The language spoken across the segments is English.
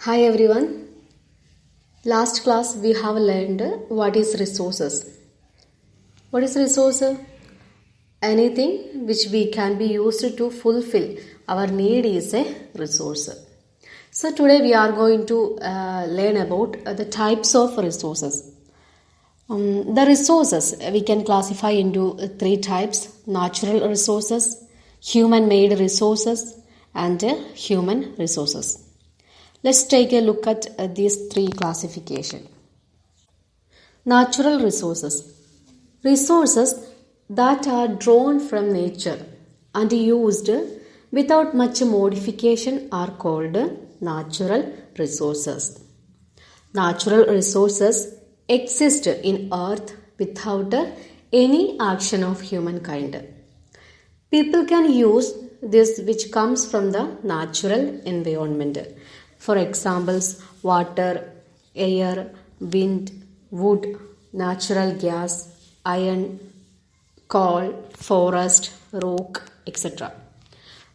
Hi everyone. Last class we have learned what is resources. What is resource? Anything which we can be used to fulfill our need is a resource. So today we are going to learn about the types of resources. The resources we can classify into three types: natural resources, human-made resources, and human resources. Let's take a look at these three classifications. Natural resources. Resources that are drawn from nature and used without much modification are called natural resources. Natural resources exist in earth without any action of humankind. People can use this which comes from the natural environment. For examples, water, air, wind, wood, natural gas, iron, coal, forest, rock, etc.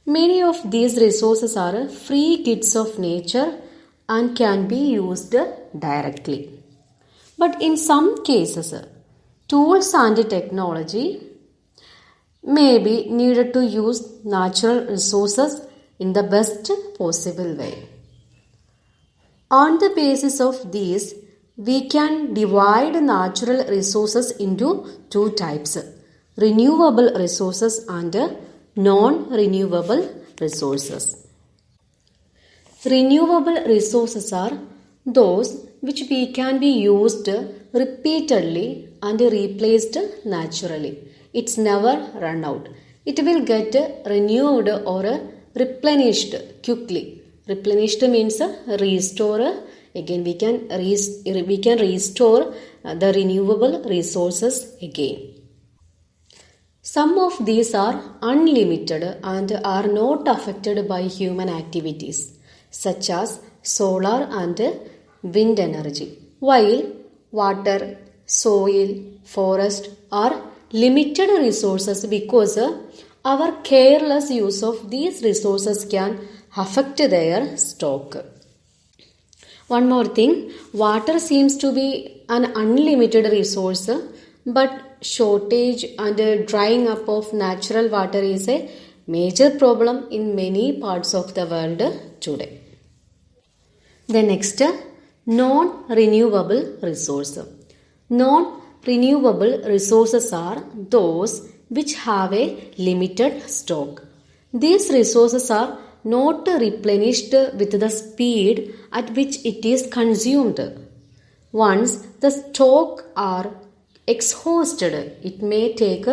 Many of these resources are free gifts of nature and can be used directly. But in some cases, tools and technology may be needed to use natural resources in the best possible way. On the basis of these, we can divide natural resources into two types: renewable resources and non-renewable resources. Renewable resources are those which we can be used repeatedly and replaced naturally. It's never run out. It will get renewed or replenished quickly. Replenished means restore. Again, we can restore the renewable resources again. Some of these are unlimited and are not affected by human activities, such as solar and wind energy, while water, soil, forest are limited resources because our careless use of these resources can affect their stock. One more thing, water seems to be an unlimited resource, but shortage and drying up of natural water is a major problem in many parts of the world today. The next, non-renewable resource. Non-renewable resources are those which have a limited stock. These resources are not replenished with the speed at which it is consumed. Once the stock are exhausted, it may take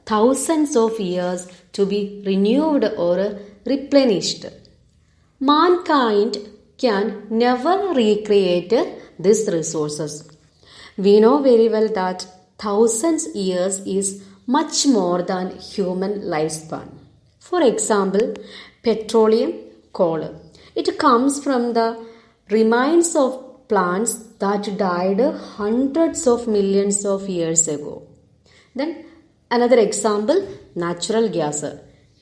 thousands of years to be renewed or replenished. Mankind can never recreate these resources. We know very well that thousands years is much more than human lifespan. For example, petroleum, coal. It comes from the remains of plants that died hundreds of millions of years ago. Then another example, natural gas.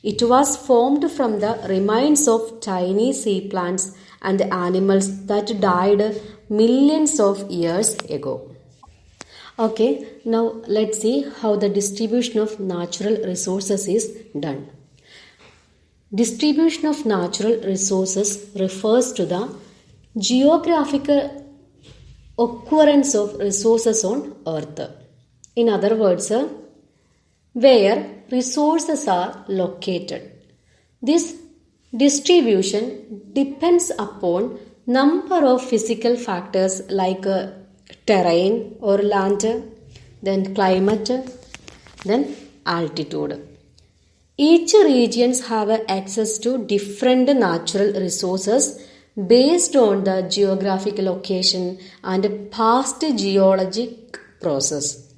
It was formed from the remains of tiny sea plants and animals that died millions of years ago. Okay, now let's see how the distribution of natural resources is done. Distribution of natural resources refers to the geographical occurrence of resources on earth. In other words, where resources are located. This distribution depends upon number of physical factors like terrain or land, then climate, then altitude. Each regions have access to different natural resources based on the geographic location and past geologic process.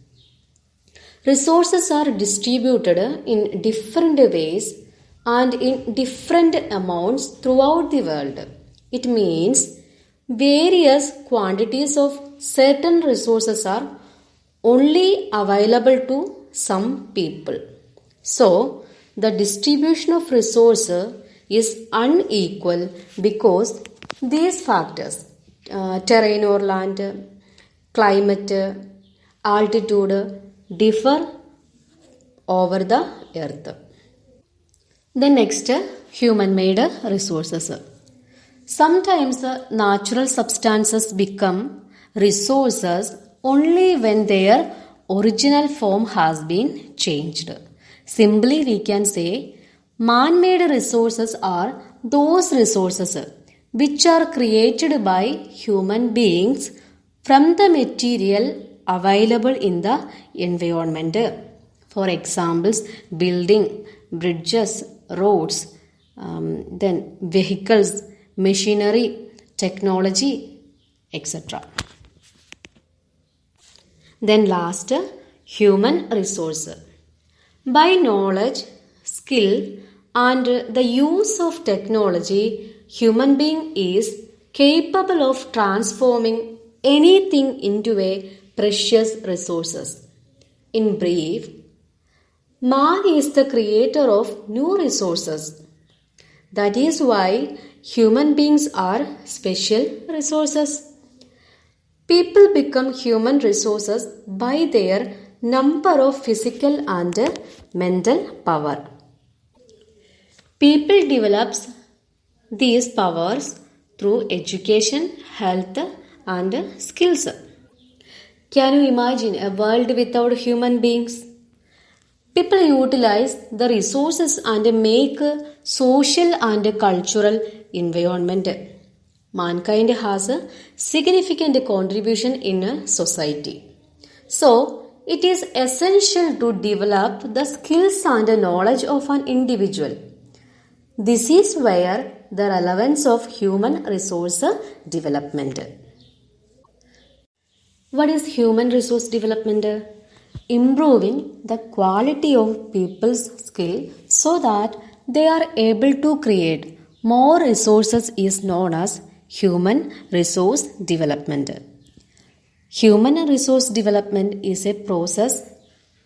Resources are distributed in different ways and in different amounts throughout the world. It means various quantities of certain resources are only available to some people. So, the distribution of resources is unequal because These factors, terrain or land, climate, altitude, differ over the earth. Then next, human-made resources. Sometimes natural substances become resources only when their original form has been changed. Simply we can say man-made resources are those resources which are created by human beings from the material available in the environment. For examples, building, bridges, roads, then vehicles, machinery, technology, etc. Then last, human resource. By knowledge, skill and the use of technology, human being is capable of transforming anything into a precious resources. In brief, man is the creator of new resources. That is why human beings are special resources. People become human resources by their number of physical and mental power. People develops these powers through education, health and skills. Can you imagine a world without human beings? People utilize the resources and make social and cultural environment. Mankind has a significant contribution in society. So, it is essential to develop the skills and knowledge of an individual. This is where the relevance of human resource development. What is human resource development? Improving the quality of people's skill so that they are able to create more resources is known as human resource development. Human resource development is a process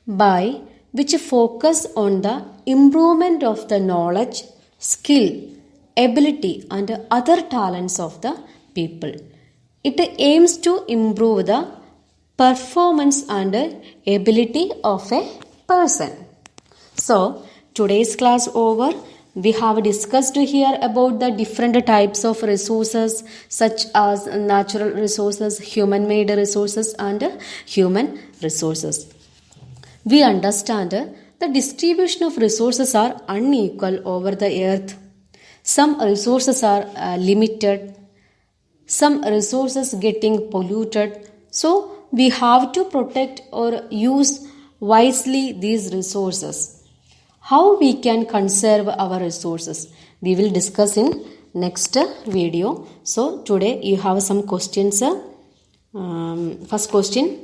by which focus on the improvement of the knowledge, skill, ability and other talents of the people. It aims to improve the performance and ability of a person. So, today's class over. We have discussed here about the different types of resources such as natural resources, human-made resources and human resources. We understand the distribution of resources are unequal over the earth. Some resources are limited, some resources getting polluted. So, we have to protect or use wisely these resources. How we can conserve our resources, we will discuss in next video. So today you have some questions. First question,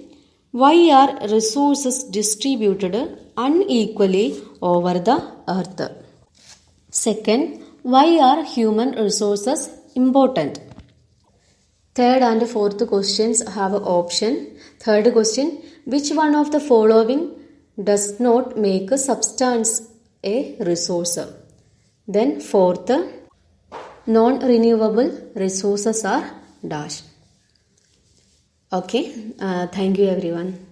why are resources distributed unequally over the earth? Second, why are human resources important? Third and fourth questions have an option. Third question, which one of the following does not make a substance a resource? Then fourth, non-renewable resources are dash. Okay, thank you everyone.